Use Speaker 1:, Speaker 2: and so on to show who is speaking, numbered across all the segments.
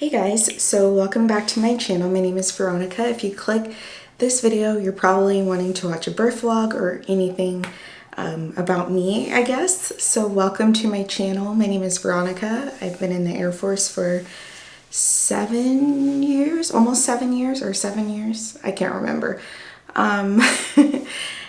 Speaker 1: Hey guys, so welcome back to my channel. My name is Veronica. If you click this video, you're probably wanting to watch a birth vlog or anything about me, I guess. So welcome to my channel. My name is Veronica. I've been in the Air Force for 7 years, almost 7 years or 7 years. I can't remember.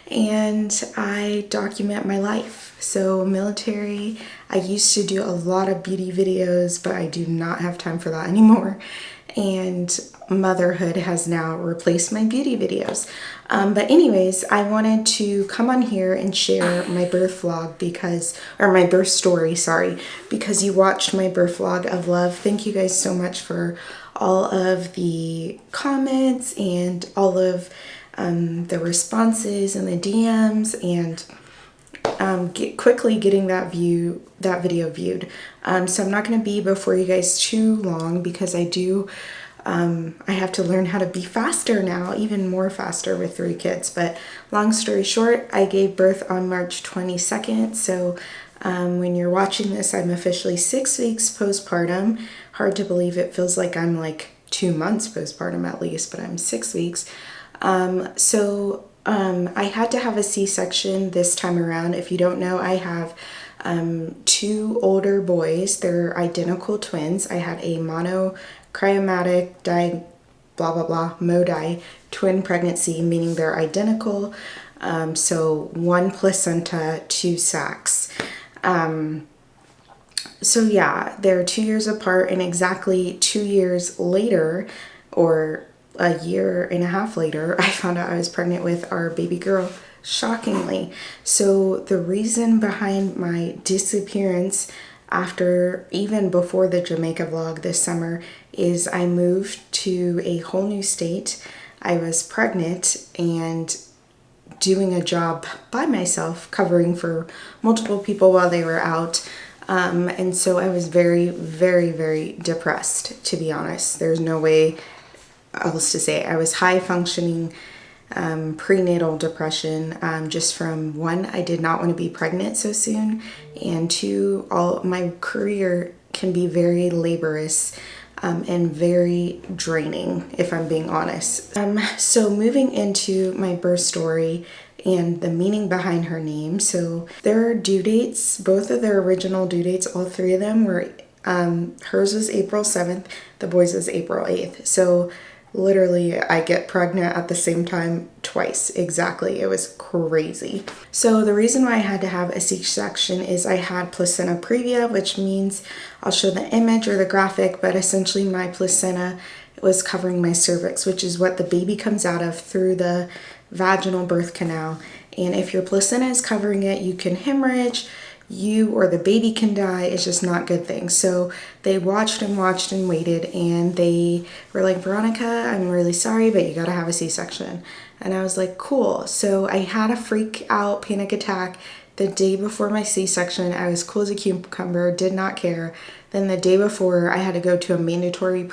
Speaker 1: And I document my life. So military, I used to do a lot of beauty videos, but I do not have time for that anymore. And motherhood has now replaced my beauty videos. But anyways, I wanted to come on here and share my birth vlog or my birth story, sorry, because you watched my birth vlog of love. Thank you guys so much for all of the comments and all of the responses and the DMs and quickly getting that video viewed. So I'm not going to be before you guys too long because I have to learn how to be faster now, even more faster with 3 kids. But long story short, I gave birth on March 22nd. So when you're watching this, I'm officially 6 weeks postpartum. Hard to believe, it feels like I'm like 2 months postpartum at least, but I'm 6 weeks. I had to have a C-section this time around. If you don't know, I have 2 older boys. They're identical twins. I had a monochromatic modi twin pregnancy, meaning they're identical. So 1 placenta, 2 sacs. So yeah, they're 2 years apart, and exactly 2 years later, or a year and a half later, I found out I was pregnant with our baby girl, shockingly. So the reason behind my disappearance even before the Jamaica vlog this summer is I moved to a whole new state. I was pregnant and doing a job by myself, covering for multiple people while they were out. And so I was very, very, very depressed, to be honest. There's no way else to say it. I was high functioning prenatal depression, just from 1, I did not want to be pregnant so soon, and 2, my career can be very laborious and very draining, if I'm being honest. So moving into my birth story and the meaning behind her name. So their due dates, both of their original due dates, all 3 of them were, hers was April 7th, the boys was April 8th. So literally, I get pregnant at the same time twice, exactly. It was crazy. So the reason why I had to have a C-section is I had placenta previa, which means I'll show the image or the graphic, but essentially my placenta was covering my cervix, which is what the baby comes out of through the vaginal birth canal. And if your placenta is covering it, you can hemorrhage, you or the baby can die. It's just not good things. So they watched and waited, and they were like, Veronica, I'm really sorry, but you gotta have a C-section. And I was like, cool. So I had a freak out panic attack the day before my C-section. I was cool as a cucumber, did not care. Then the day before, I had to go to a mandatory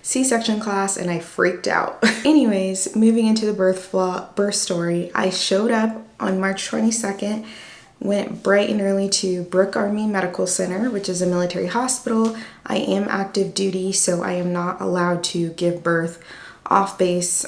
Speaker 1: C-section class, and I freaked out. Anyways, moving into the birth story, I showed up on March 22nd, went bright and early to Brooke Army Medical Center, which is a military hospital. I am active duty, so I am not allowed to give birth off base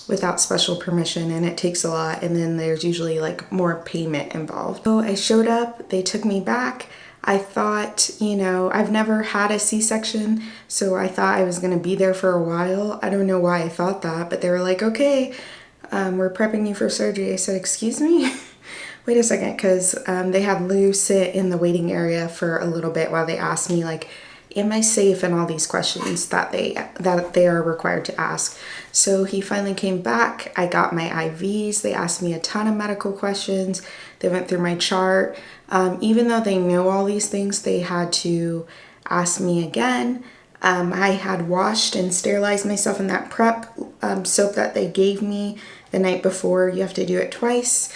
Speaker 1: without special permission, and it takes a lot, and then there's usually like more payment involved. So I showed up, they took me back. I thought, I've never had a C-section, so I thought I was gonna be there for a while. I don't know why I thought that, but they were like, okay, we're prepping you for surgery. I said, excuse me? Wait a second, because they had Lou sit in the waiting area for a little bit while they asked me, like, am I safe, and all these questions that they are required to ask. So he finally came back. I got my IVs. They asked me a ton of medical questions. They went through my chart. Even though they know all these things, they had to ask me again. I had washed and sterilized myself in that prep soap that they gave me the night before. You have to do it twice.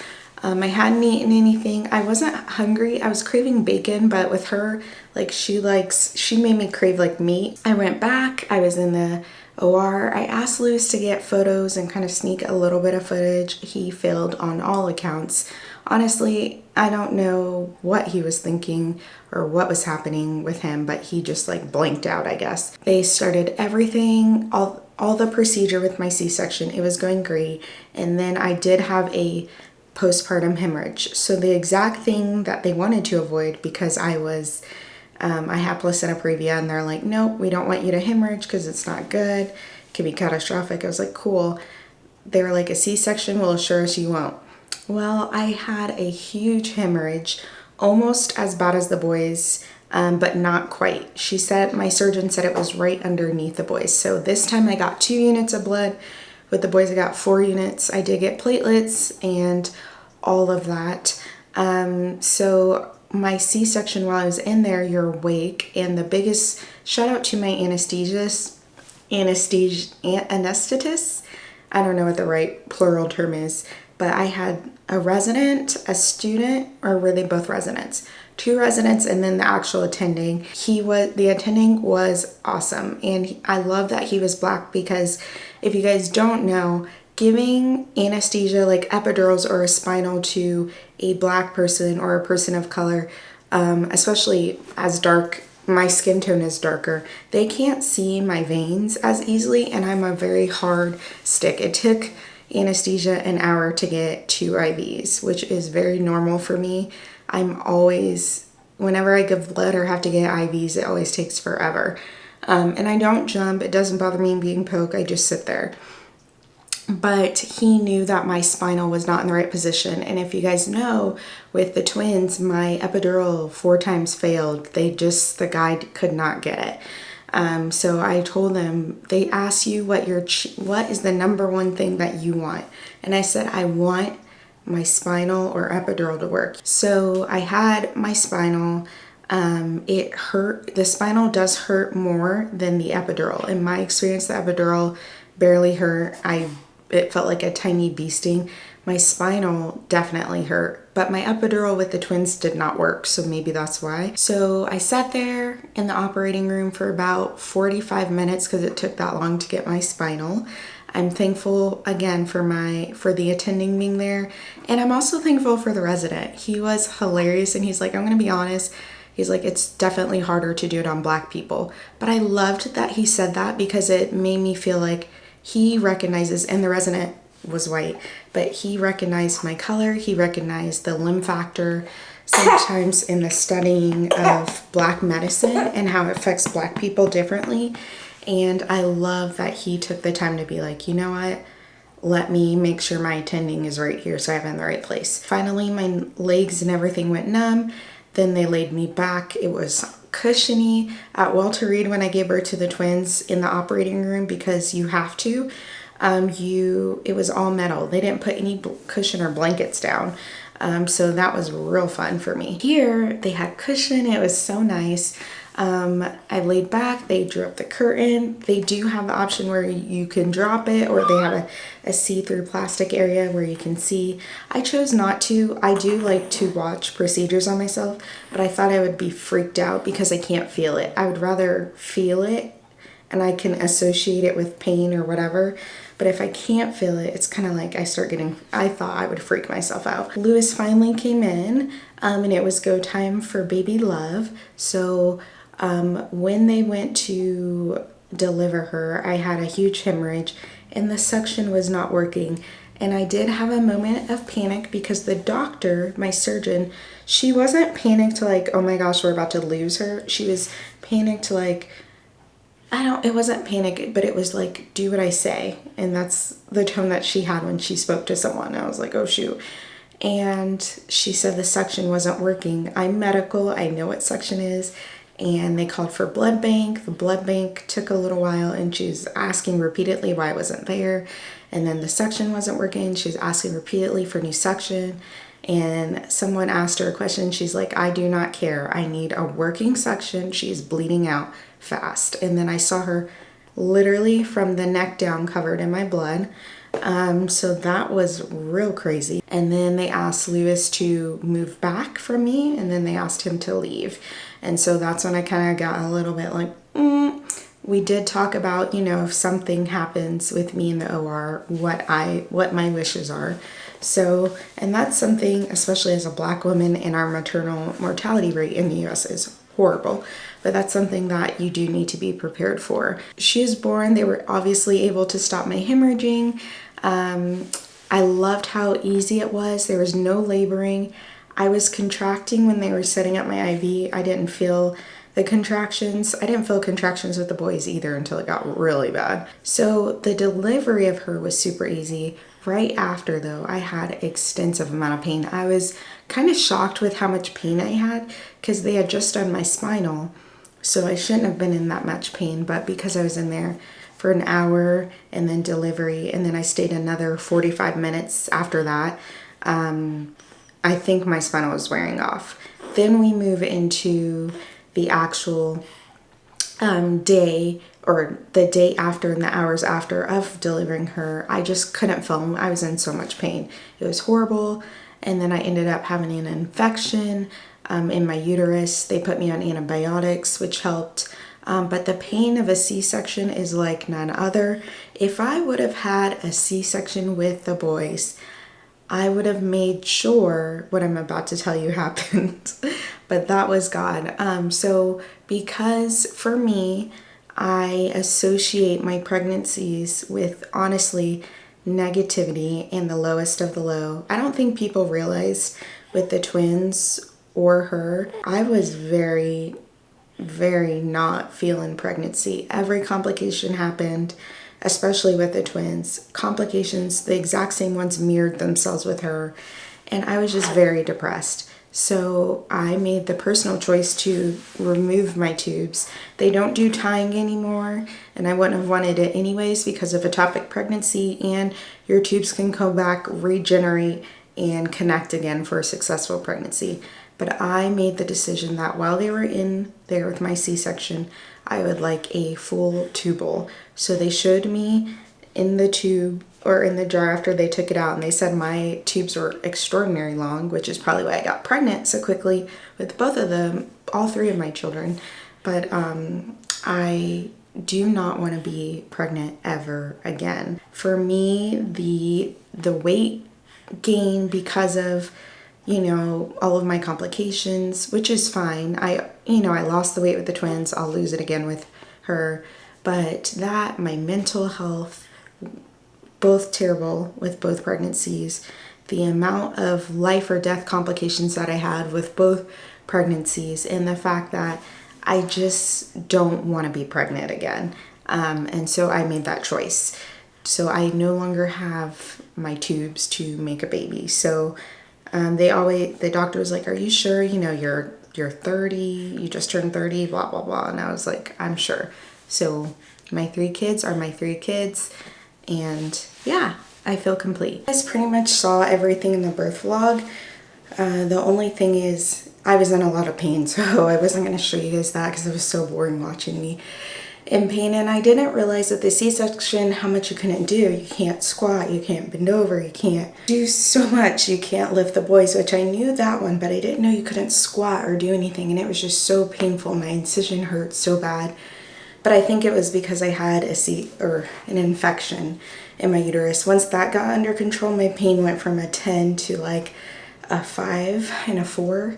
Speaker 1: I hadn't eaten anything. I wasn't hungry. I was craving bacon, but with her, like, she made me crave like meat. I went back. I was in the OR. I asked Lewis to get photos and kind of sneak a little bit of footage. He failed on all accounts. honestly, I don't know what he was thinking or what was happening with him, but he just like blanked out, I guess. They started everything, all the procedure with my C-section. It was going great. And then I did have a postpartum hemorrhage. So the exact thing that they wanted to avoid, because I had placenta previa, and they're like, nope, we don't want you to hemorrhage because it's not good. It could be catastrophic. I was like, cool. They were like, a C-section will assure us you won't. Well, I had a huge hemorrhage, almost as bad as the boys, but not quite. My surgeon said it was right underneath the boys. So this time I got 2 units of blood. With the boys, I got 4 units. I did get platelets and all of that. So my C-section, while I was in there, you're awake. And the biggest shout out to my anesthetist. I don't know what the right plural term is, but I had a resident, a student, or were they both residents? 2 residents, and then the actual attending. The attending was awesome. And I love that he was Black, because if you guys don't know, giving anesthesia like epidurals or a spinal to a Black person or a person of color, especially as dark, my skin tone is darker, they can't see my veins as easily, and I'm a very hard stick. It took anesthesia an hour to get 2 IVs, which is very normal for me. Whenever I give blood or have to get IVs, it always takes forever. And I don't jump. It doesn't bother me being poked. I just sit there. But he knew that my spinal was not in the right position. And if you guys know, with the twins, my epidural 4 times failed. The guide could not get it. So I told them, they asked you what is the number one thing that you want? And I said, I want my spinal or epidural to work. So I had my spinal. It hurt. The spinal does hurt more than the epidural. In my experience, the epidural barely hurt. It felt like a tiny bee sting. My spinal definitely hurt, but my epidural with the twins did not work, so maybe that's why. So I sat there in the operating room for about 45 minutes because it took that long to get my spinal. I'm thankful again for the attending being there, and I'm also thankful for the resident. He was hilarious, and he's like, I'm gonna be honest, he's like, it's definitely harder to do it on Black people. But I loved that he said that, because it made me feel like he recognizes, and the resident was white, but he recognized my color, he recognized the limb factor. Sometimes in the studying of Black medicine and how it affects Black people differently. And I love that he took the time to be like, you know what? Let me make sure my attending is right here so I have it in the right place. Finally, my legs and everything went numb. Then they laid me back. It was cushiony. At Walter Reed, when I gave birth to the twins in the operating room, because you have to, it was all metal. They didn't put any cushion or blankets down. So that was real fun for me. Here, they had cushion. It was so nice. I laid back, they drew up the curtain. They do have the option where you can drop it, or they have a see-through plastic area where you can see. I chose not to. I do like to watch procedures on myself, but I thought I would be freaked out because I can't feel it. I would rather feel it and I can associate it with pain or whatever. But if I can't feel it, it's kind of like I thought I would freak myself out. Lewis finally came in, and it was go time for baby Love. So when they went to deliver her, I had a huge hemorrhage and the suction was not working. And I did have a moment of panic because the doctor, my surgeon, she wasn't panicked to like, oh my gosh, we're about to lose her. She was panicked to like, it wasn't panic, but it was like, do what I say. And that's the tone that she had when she spoke to someone. I was like, oh shoot. And she said the suction wasn't working. I'm medical, I know what suction is. And they called for blood bank. The blood bank took a little while, and she was asking repeatedly why I wasn't there. And then the suction wasn't working. She was asking repeatedly for new suction. And someone asked her a question. She's like, I do not care. I need a working suction. She's bleeding out fast. And then I saw her literally from the neck down covered in my blood. So that was real crazy. And then they asked Lewis to move back from me, and then they asked him to leave. And so that's when I kind of got a little bit like, We did talk about, if something happens with me in the OR, what my wishes are. So, and that's something, especially as a Black woman, and our maternal mortality rate in the US is horrible, but that's something that you do need to be prepared for. She was born, they were obviously able to stop my hemorrhaging. I loved how easy it was. There was no laboring. I was contracting when they were setting up my IV. I didn't feel the contractions. I didn't feel contractions with the boys either until it got really bad. So the delivery of her was super easy. Right after, though, I had extensive amount of pain. I was kind of shocked with how much pain I had because they had just done my spinal. So I shouldn't have been in that much pain, but because I was in there for an hour and then delivery, and then I stayed another 45 minutes after that, I think my spinal was wearing off. Then we move into the actual day, or the day after and the hours after of delivering her. I just couldn't film. I was in so much pain. It was horrible. And then I ended up having an infection in my uterus. They put me on antibiotics, which helped. But the pain of a C-section is like none other. If I would have had a C-section with the boys, I would have made sure what I'm about to tell you happened. But that was God. So because for me, I associate my pregnancies with, honestly, negativity and the lowest of the low. I don't think people realize with the twins or her, I was very not feeling pregnancy. Every complication happened, especially with the twins. Complications, the exact same ones mirrored themselves with her, and I was just very depressed. So I made the personal choice to remove my tubes. They don't do tying anymore, and I wouldn't have wanted it anyways because of ectopic pregnancy, and your tubes can come back, regenerate, and connect again for a successful pregnancy. But I made the decision that while they were in there with my C-section, I would like a full tubal. So they showed me in the tube, or in the jar after they took it out, and they said my tubes were extraordinarily long, which is probably why I got pregnant so quickly with both of them, all three of my children. But I do not want to be pregnant ever again. For me, the weight gain because of, you know, all of my complications, which is fine. I lost the weight with the twins. I'll lose it again with her. But that, my mental health, both terrible with both pregnancies. The amount of life or death complications that I had with both pregnancies, and the fact that I just don't want to be pregnant again. And so I made that choice. So I no longer have my tubes to make a baby. So the doctor was like, "Are you sure? You know, you're 30, you just turned 30, blah, blah, blah." And I was like, "I'm sure." So my 3 kids are my 3 kids. And yeah, I feel complete. You guys pretty much saw everything in the birth vlog. The only thing is I was in a lot of pain, so I wasn't going to show you guys that because it was so boring watching me in pain. And I didn't realize with the C-section how much you couldn't do. You can't squat, you can't bend over, you can't do so much. You can't lift the boys, which I knew that one, but I didn't know you couldn't squat or do anything. And it was just so painful. My incision hurt so bad. But I think it was because I had an infection in my uterus. Once that got under control, my pain went from a 10 to like a 5 and a 4.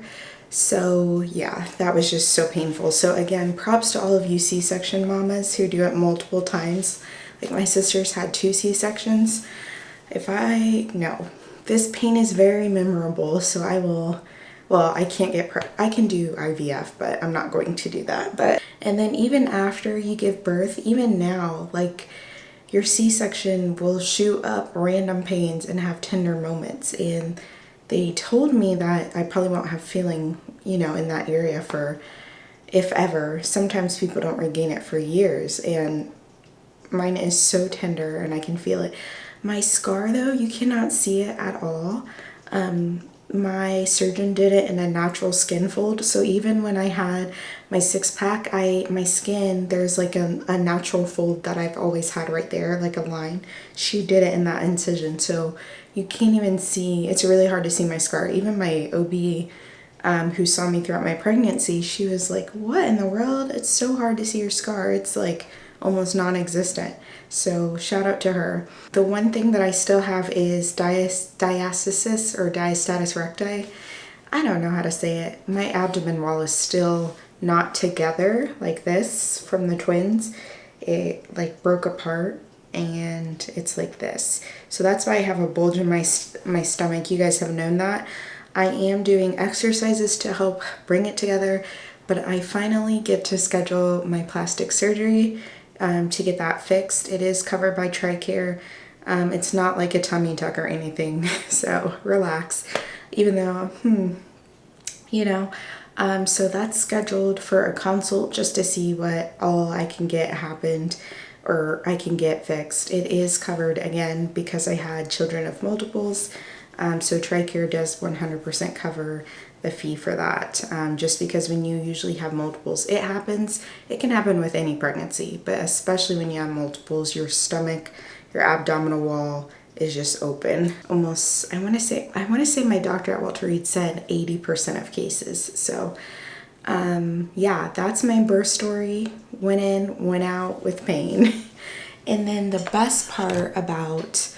Speaker 1: So yeah, that was just so painful. So again, props to all of you C-section mamas who do it multiple times. Like my sisters had 2 C-sections. This pain is very memorable, so I will. Well, I can do IVF, but I'm not going to do that. And then even after you give birth, even now, like your C-section will shoot up random pains and have tender moments. And they told me that I probably won't have feeling, in that area for, if ever. Sometimes people don't regain it for years, and mine is so tender and I can feel it. My scar though, you cannot see it at all. My surgeon did it in a natural skin fold. So even when I had my 6-pack, my skin, there's like a natural fold that I've always had right there, like a line. She did it in that incision. So you can't even see, it's really hard to see my scar. Even my OB, who saw me throughout my pregnancy, she was like, "What in the world? It's so hard to see your scar. It's like almost non-existent. So shout out to her. The one thing that I still have is diastasis or diastasis recti. I don't know how to say it. My abdomen wall is still not together like this from the twins. It like broke apart and it's like this. So that's why I have a bulge in my stomach. You guys have known that. I am doing exercises to help bring it together, but I finally get to schedule my plastic surgery to get that fixed. It is covered by TRICARE. It's not like a tummy tuck or anything, so relax. Even though, you know, so that's scheduled for a consult just to see what all I can get happened or I can get fixed. It is covered again because I had children of multiples. So TRICARE does 100% cover the fee for that. Just because when you usually have multiples, it happens. It can happen with any pregnancy, but especially when you have multiples, your stomach, your abdominal wall is just open. Almost, I want to say my doctor at Walter Reed said 80% of cases. So yeah, that's my birth story. Went in, went out with pain. And then the best part about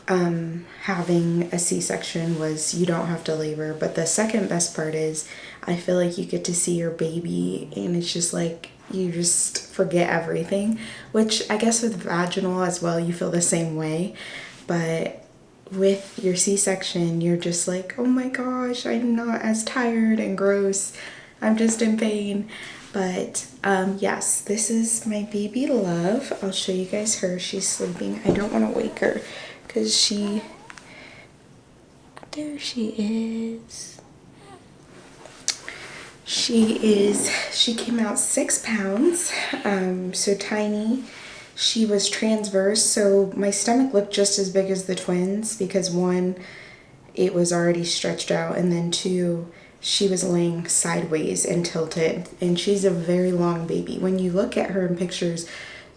Speaker 1: having a C-section was you don't have to labor, but the second best part is I feel like you get to see your baby and it's just like you just forget everything, which I guess with vaginal as well you feel the same way, but with your C-section you're just like, oh my gosh, I'm not as tired and gross, I'm just in pain. But yes, this is my baby Love. I'll show you guys her. She's sleeping. I don't want to wake her because there she is. She came out 6 pounds, so tiny. She was transverse, so my stomach looked just as big as the twins because 1, it was already stretched out, and then 2, she was laying sideways and tilted, and she's a very long baby. When you look at her in pictures,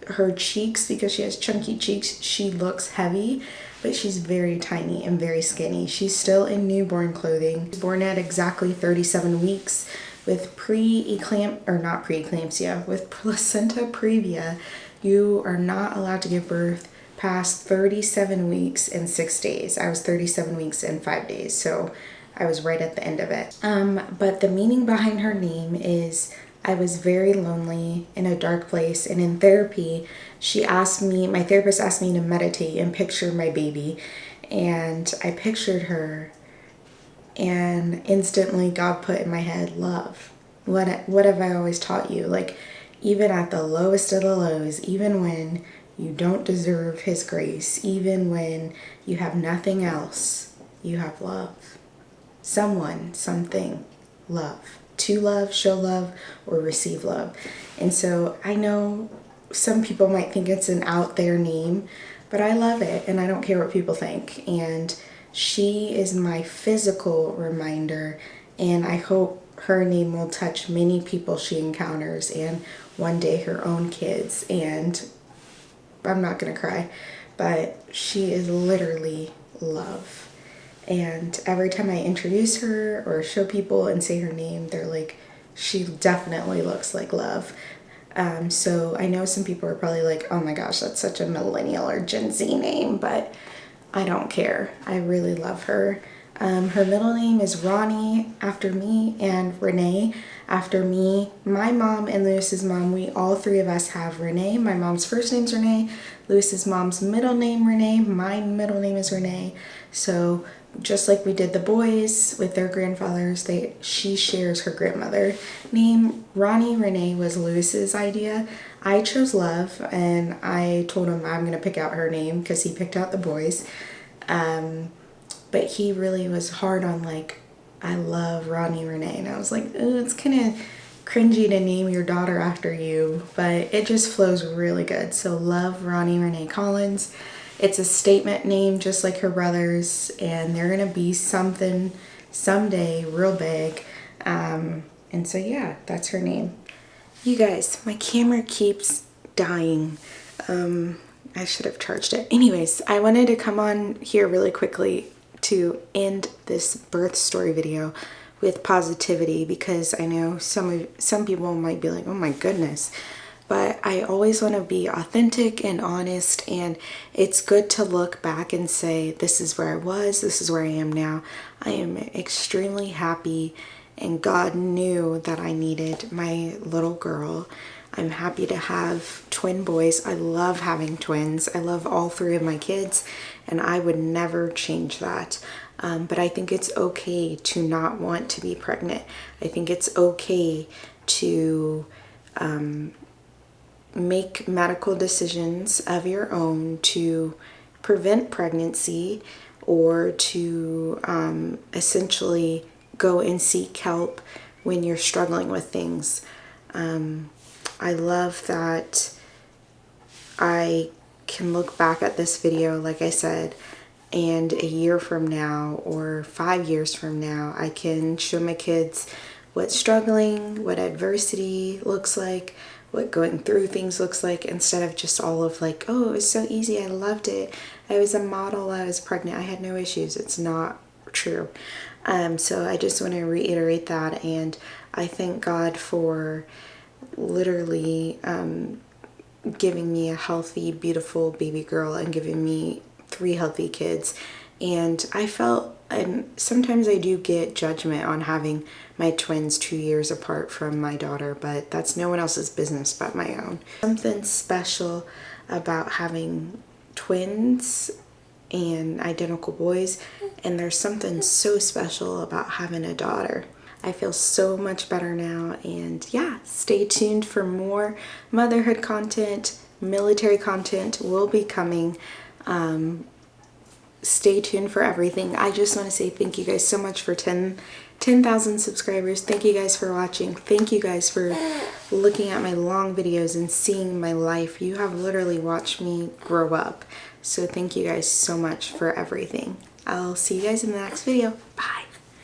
Speaker 1: her cheeks, because she has chunky cheeks, she looks heavy, but she's very tiny and very skinny. She's still in newborn clothing. She's born at exactly 37 weeks with with placenta previa. You are not allowed to give birth past 37 weeks and 6 days. I was 37 weeks and 5 days, so I was right at the end of it. But the meaning behind her name is I was very lonely in a dark place, and in therapy, my therapist asked me to meditate and picture my baby, and I pictured her, and instantly God put in my head, love. What have I always taught you? Like, even at the lowest of the lows, even when you don't deserve His grace, even when you have nothing else, you have love. Someone, something, love. To love, show love, or receive love. And so I know some people might think it's an out there name, but I love it and I don't care what people think. And she is my physical reminder, and I hope her name will touch many people she encounters and one day her own kids. And I'm not gonna cry, but she is literally love. And every time I introduce her or show people and say her name, they're like, she definitely looks like love. So I know some people are probably like, oh my gosh, that's such a millennial or Gen Z name, but I don't care. I really love her. Her middle name is Ronnie after me, and Renee after me. My mom and Lewis's mom, we all 3 of us have Renee. My mom's first name's Renee. Lewis's mom's middle name Renee. My middle name is Renee. So just like we did the boys with their grandfathers, she shares her grandmother name. Ronnie Renee was Lewis's idea. I chose Love, and I told him I'm gonna pick out her name because he picked out the boys. But he really was hard on like, I love Ronnie Renee, and I was like, oh, it's kind of cringy to name your daughter after you, but it just flows really good. So Love Ronnie Renee Collins. It's a statement name just like her brothers, and they're gonna be something someday real big. And so yeah, that's her name. You guys, my camera keeps dying. I should have charged it. Anyways, I wanted to come on here really quickly to end this birth story video with positivity, because I know some people might be like, oh my goodness. but I always want to be authentic and honest, and it's good to look back and say, this is where I was, this is where I am now. I am extremely happy, and God knew that I needed my little girl. I'm happy to have twin boys. I love having twins. I love all three of my kids, and I would never change that. But I think it's okay to not want to be pregnant. I think it's okay to make medical decisions of your own to prevent pregnancy, or to essentially go and seek help when you're struggling with things. I love that I can look back at this video, like I said, and a year from now or 5 years from now, I can show my kids what struggling, what adversity looks like, what going through things looks like, instead of just all of like, oh, it was so easy, I loved it, I was a model, I was pregnant, I had no issues. It's not true. So I just want to reiterate that, and I thank God for literally giving me a healthy, beautiful baby girl and giving me 3 healthy kids. And I felt, and sometimes I do get judgment on having my twins 2 years apart from my daughter, but that's no one else's business but my own. Something special about having twins and identical boys, and there's something so special about having a daughter. I feel so much better now, and yeah, stay tuned for more motherhood content. Military content will be coming. Stay tuned for everything. I just want to say thank you guys so much for 10,000 subscribers. Thank you guys for watching. Thank you guys for looking at my long videos and seeing my life. You have literally watched me grow up. So thank you guys so much for everything. I'll see you guys in the next video. Bye.